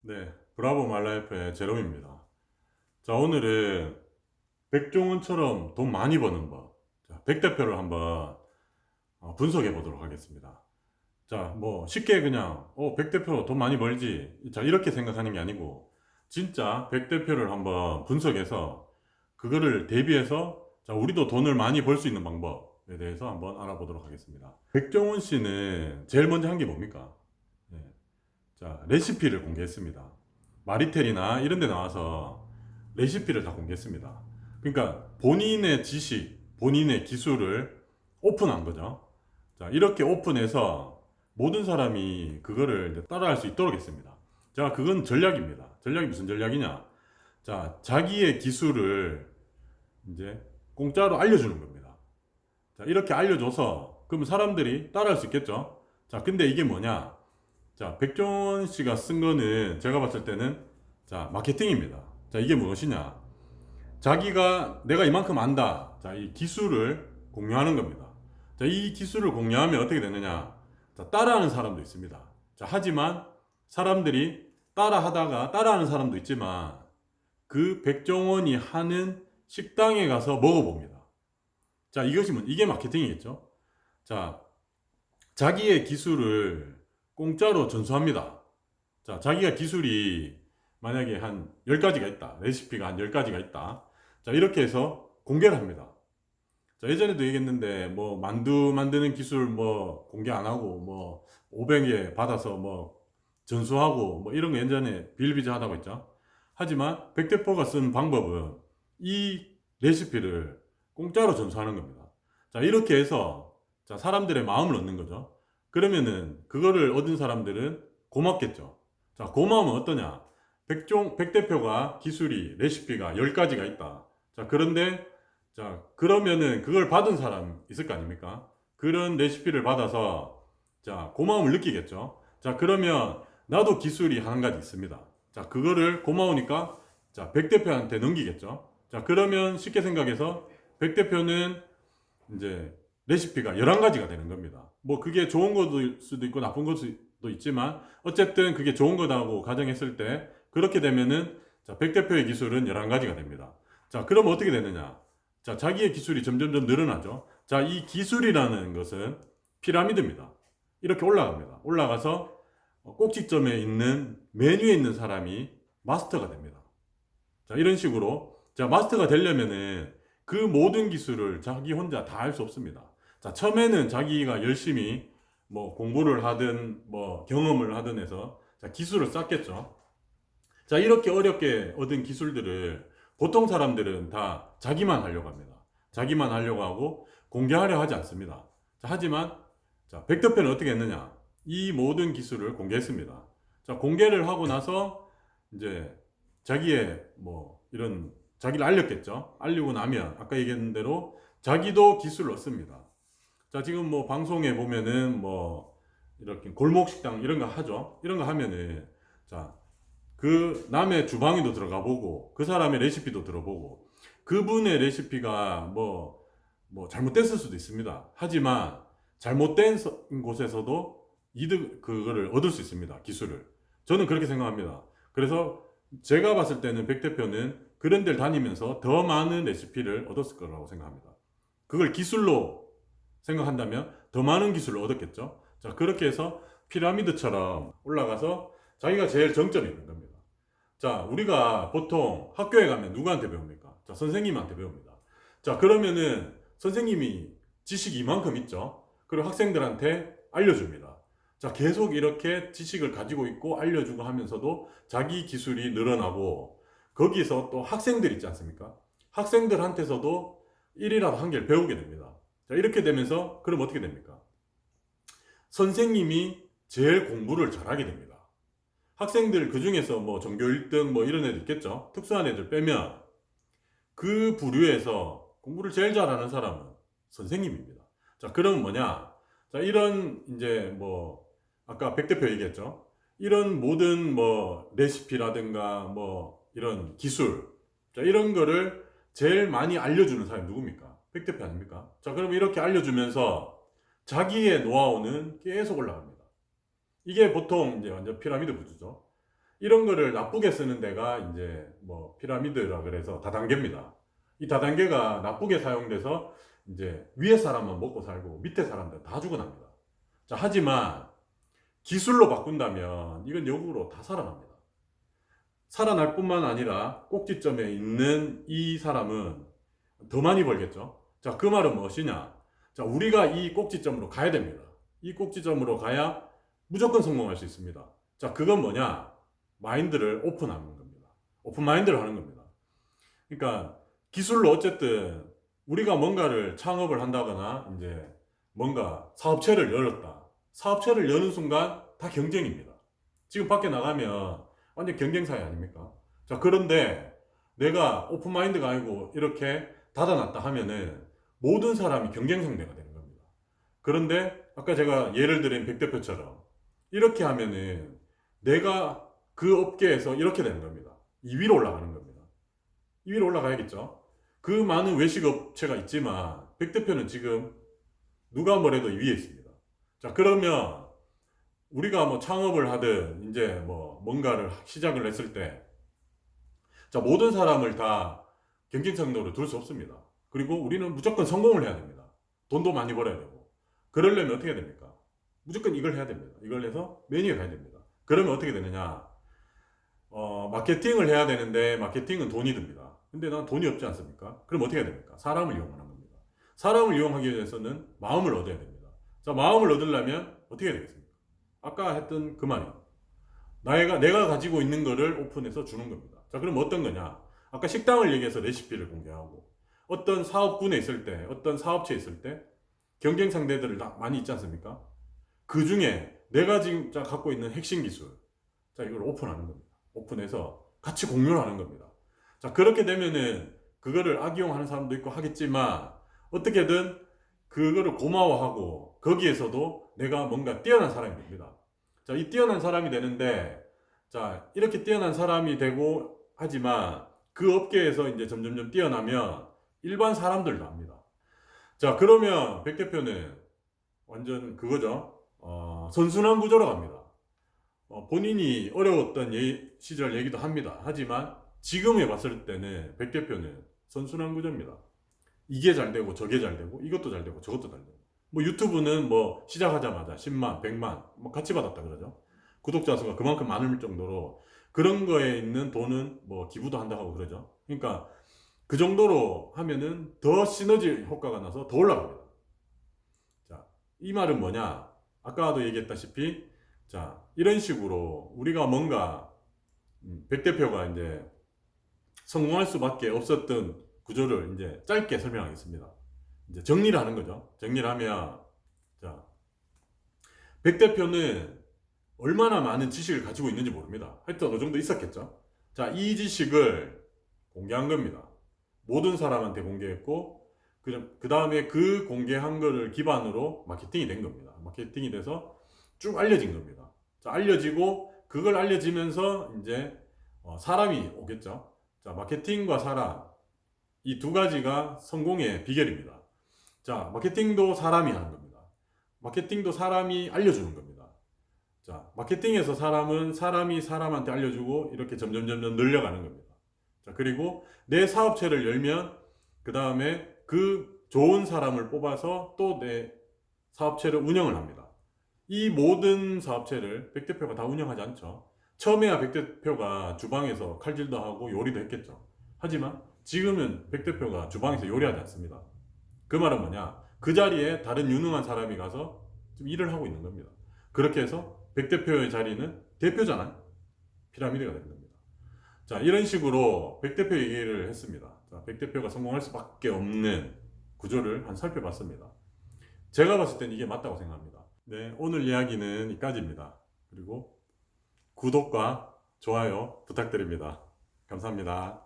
네, 브라보 말라이프의 제롬입니다. 자, 오늘은 백종원처럼 돈 많이 버는 법, 자, 백대표를 한번 분석해 보도록 하겠습니다. 자, 뭐 쉽게 그냥 백대표 돈 많이 벌지, 자 이렇게 생각하는 게 아니고 진짜 백대표를 한번 분석해서 그거를 대비해서 자 우리도 돈을 많이 벌 수 있는 방법에 대해서 한번 알아보도록 하겠습니다. 백종원 씨는 제일 먼저 한 게 뭡니까? 네, 자 레시피를 공개했습니다. 마리텔이나 이런 데 나와서 레시피를 다 공개했습니다. 그러니까 본인의 지식, 본인의 기술을 오픈한 거죠. 자, 이렇게 오픈해서 모든 사람이 그거를 따라할 수 있도록 했습니다. 자, 그건 전략입니다. 전략이 무슨 전략이냐? 자, 자기의 기술을 이제 공짜로 알려주는 겁니다. 자, 이렇게 알려줘서 그러면 사람들이 따라할 수 있겠죠? 자, 근데 이게 뭐냐? 자, 백종원 씨가 쓴 거는 제가 봤을 때는 자, 마케팅입니다. 자, 이게 무엇이냐? 자기가 내가 이만큼 안다. 자, 이 기술을 공유하는 겁니다. 자, 이 기술을 공유하면 어떻게 되느냐? 자, 따라하는 사람도 있습니다. 자, 하지만 사람들이 따라하다가 따라하는 사람도 있지만 그 백종원이 하는 식당에 가서 먹어봅니다. 자, 이것이 이게 마케팅이겠죠? 자, 자기의 기술을 공짜로 전수합니다. 자, 자기가 기술이 만약에 한 10가지가 있다. 레시피가 한 10가지가 있다. 자, 이렇게 해서 공개를 합니다. 자, 예전에도 얘기했는데, 뭐, 만두 만드는 기술 뭐, 공개 안 하고, 뭐, 500에 받아서 뭐, 전수하고, 뭐, 이런 거 예전에 비일비재하다고 했죠. 하지만, 백대포가 쓴 방법은 이 레시피를 공짜로 전수하는 겁니다. 자, 이렇게 해서, 자, 사람들의 마음을 얻는 거죠. 그러면은, 그거를 얻은 사람들은 고맙겠죠. 자, 고마움은 어떠냐? 백대표가 기술이, 레시피가 10가지가 있다. 자, 그런데 자, 그러면은 그걸 받은 사람 있을 거 아닙니까? 그런 레시피를 받아서 자, 고마움을 느끼겠죠. 자, 그러면 나도 기술이 한 가지 있습니다. 자, 그거를 고마우니까 자, 백 대표한테 넘기겠죠. 자, 그러면 쉽게 생각해서 백 대표는 이제 레시피가 11가지가 되는 겁니다. 뭐 그게 좋은 것일 수도 있고 나쁜 것도 있지만 어쨌든 그게 좋은 거다고 가정했을 때 그렇게 되면은 자, 백 대표의 기술은 11가지가 됩니다. 자, 그럼 어떻게 되느냐? 자, 자기의 기술이 점점점 늘어나죠. 자, 이 기술이라는 것은 피라미드입니다. 이렇게 올라갑니다. 올라가서 꼭지점에 있는 메뉴에 있는 사람이 마스터가 됩니다. 자, 이런 식으로 자, 마스터가 되려면은 그 모든 기술을 자기 혼자 다 할 수 없습니다. 자, 처음에는 자기가 열심히 뭐 공부를 하든 뭐 경험을 하든 해서 자, 기술을 쌓겠죠. 자, 이렇게 어렵게 얻은 기술들을 보통 사람들은 다 자기만 하려고 합니다. 자기만 하려고 하고 공개하려 하지 않습니다. 자, 하지만 자, 백더펜은 어떻게 했느냐? 이 모든 기술을 공개했습니다. 자, 공개를 하고 나서 이제 자기의 뭐 이런 자기를 알렸겠죠. 알리고 나면 아까 얘기했던 대로 자기도 기술을 얻습니다. 자, 지금 뭐 방송에 보면은 뭐 이렇게 골목 식당 이런 거 하죠. 이런 거 하면은 자, 그 남의 주방에도 들어가 보고 그 사람의 레시피도 들어보고 그분의 레시피가 뭐 잘못됐을 수도 있습니다. 하지만 잘못된 곳에서도 이득 그거를 얻을 수 있습니다. 기술을. 저는 그렇게 생각합니다. 그래서 제가 봤을 때는 백 대표는 그런 데를 다니면서 더 많은 레시피를 얻었을 거라고 생각합니다. 그걸 기술로 생각한다면 더 많은 기술을 얻었겠죠. 자, 그렇게 해서 피라미드처럼 올라가서 자기가 제일 정점에 있는 겁니다. 자, 우리가 보통 학교에 가면 누구한테 배웁니까? 자, 선생님한테 배웁니다. 자, 그러면은 선생님이 지식이 이만큼 있죠? 그리고 학생들한테 알려줍니다. 자, 계속 이렇게 지식을 가지고 있고 알려주고 하면서도 자기 기술이 늘어나고 거기서 또 학생들 있지 않습니까? 학생들한테서도 일이라도 한 개를 배우게 됩니다. 자, 이렇게 되면서 그럼 어떻게 됩니까? 선생님이 제일 공부를 잘하게 됩니다. 학생들 그 중에서 뭐 전교 1등 뭐 이런 애들 있겠죠. 특수한 애들 빼면 그 부류에서 공부를 제일 잘하는 사람은 선생님입니다. 자, 그러면 뭐냐? 자, 이런 이제 뭐 아까 백 대표 얘기했죠. 이런 모든 뭐 레시피라든가 뭐 이런 기술, 자, 이런 거를 제일 많이 알려주는 사람이 누굽니까? 백 대표 아닙니까? 자, 그럼 이렇게 알려주면서 자기의 노하우는 계속 올라갑니다. 이게 보통 이제 완전 피라미드 구조죠. 이런 거를 나쁘게 쓰는 데가 이제 뭐 피라미드라 그래서 다단계입니다. 이 다단계가 나쁘게 사용돼서 이제 위에 사람만 먹고 살고 밑에 사람들 다 죽어납니다. 자, 하지만 기술로 바꾼다면 이건 역으로 다 살아납니다. 살아날 뿐만 아니라 꼭지점에 있는 이 사람은 더 많이 벌겠죠. 자, 그 말은 무엇이냐? 자, 우리가 이 꼭지점으로 가야 됩니다. 이 꼭지점으로 가야 무조건 성공할 수 있습니다. 자, 그건 뭐냐? 마인드를 오픈하는 겁니다. 오픈 마인드를 하는 겁니다. 그러니까 기술로 어쨌든 우리가 뭔가를 창업을 한다거나 이제 뭔가 사업체를 열었다. 사업체를 여는 순간 다 경쟁입니다. 지금 밖에 나가면 완전 경쟁 사회 아닙니까? 자, 그런데 내가 오픈 마인드가 아니고 이렇게 닫아놨다 하면은 모든 사람이 경쟁 상대가 되는 겁니다. 그런데 아까 제가 예를 들인 백 대표처럼 이렇게 하면은 내가 그 업계에서 이렇게 되는 겁니다. 2위로 올라가는 겁니다. 2위로 올라가야겠죠. 그 많은 외식 업체가 있지만 백 대표는 지금 누가 뭐래도 2위에 있습니다. 자, 그러면 우리가 뭐 창업을 하든 이제 뭐 뭔가를 시작을 했을 때 자, 모든 사람을 다 경쟁상대로 둘 수 없습니다. 그리고 우리는 무조건 성공을 해야 됩니다. 돈도 많이 벌어야 되고. 그러려면 어떻게 됩니까? 무조건 이걸 해야 됩니다. 이걸 해서 매니가 가야 됩니다. 그러면 어떻게 되느냐? 마케팅을 해야 되는데 마케팅은 돈이 듭니다. 근데 난 돈이 없지 않습니까? 그럼 어떻게 해야 됩니까? 사람을 이용하는 겁니다. 사람을 이용하기 위해서는 마음을 얻어야 됩니다. 자, 마음을 얻으려면 어떻게 해야 되겠습니까? 아까 했던 그 말이에요. 내가 가지고 있는 거를 오픈해서 주는 겁니다. 자, 그럼 어떤 거냐? 아까 식당을 얘기해서 레시피를 공개하고 어떤 사업군에 있을 때, 어떤 사업체에 있을 때 경쟁 상대들을 많이 있지 않습니까? 그 중에 내가 지금 갖고 있는 핵심 기술, 자, 이걸 오픈하는 겁니다. 오픈해서 같이 공유를 하는 겁니다. 자, 그렇게 되면은 그거를 악용하는 사람도 있고 하겠지만 어떻게든 그거를 고마워하고 거기에서도 내가 뭔가 뛰어난 사람이 됩니다. 자, 이 뛰어난 사람이 되는데 자, 이렇게 뛰어난 사람이 되고 하지만 그 업계에서 이제 점점점 뛰어나면 일반 사람들도 합니다. 자, 그러면 백 대표는 완전 그거죠. 선순환 구조로 갑니다. 본인이 어려웠던 시절 얘기도 합니다. 하지만 지금 해봤을 때는 백 대표는 선순환 구조입니다. 이게 잘 되고 저게 잘 되고 이것도 잘 되고 저것도 잘 되고 뭐 유튜브는 뭐 시작하자마자 10만, 100만 뭐 같이 받았다 그러죠. 구독자 수가 그만큼 많을 정도로 그런 거에 있는 돈은 뭐 기부도 한다고 하고 그러죠. 그러니까 그 정도로 하면은 더 시너지 효과가 나서 더 올라갑니다. 자, 이 말은 뭐냐? 아까도 얘기했다시피 자, 이런 식으로 우리가 뭔가 백 대표가 이제 성공할 수밖에 없었던 구조를 이제 짧게 설명하겠습니다. 이제 정리를 하는 거죠. 정리를 하면 자, 백 대표는 얼마나 많은 지식을 가지고 있는지 모릅니다. 하여튼 어느 정도 있었겠죠. 자, 이 지식을 공개한 겁니다. 모든 사람한테 공개했고 그 다음에 그 공개한 거를 기반으로 마케팅이 된 겁니다. 마케팅이 돼서 쭉 알려진 겁니다. 자, 알려지고 그걸 알려지면서 이제 사람이 오겠죠. 자, 마케팅과 사람 이 두 가지가 성공의 비결입니다. 자, 마케팅도 사람이 하는 겁니다. 마케팅도 사람이 알려주는 겁니다. 자, 마케팅에서 사람이 사람한테 알려주고 이렇게 점점 늘려가는 겁니다. 자, 그리고 내 사업체를 열면 그 다음에 그 좋은 사람을 뽑아서 또 내 사업체를 운영을 합니다. 이 모든 사업체를 백 대표가 다 운영하지 않죠. 처음에야 백 대표가 주방에서 칼질도 하고 요리도 했겠죠. 하지만 지금은 백 대표가 주방에서 요리하지 않습니다. 그 말은 뭐냐? 그 자리에 다른 유능한 사람이 가서 좀 일을 하고 있는 겁니다. 그렇게 해서 백 대표의 자리는 대표잖아요. 피라미드가 되는 겁니다. 자, 이런 식으로 백 대표 얘기를 했습니다. 자, 백 대표가 성공할 수밖에 없는 구조를 살펴봤습니다. 제가 봤을 땐 이게 맞다고 생각합니다. 네, 오늘 이야기는 여기까지입니다. 그리고 구독과 좋아요 부탁드립니다. 감사합니다.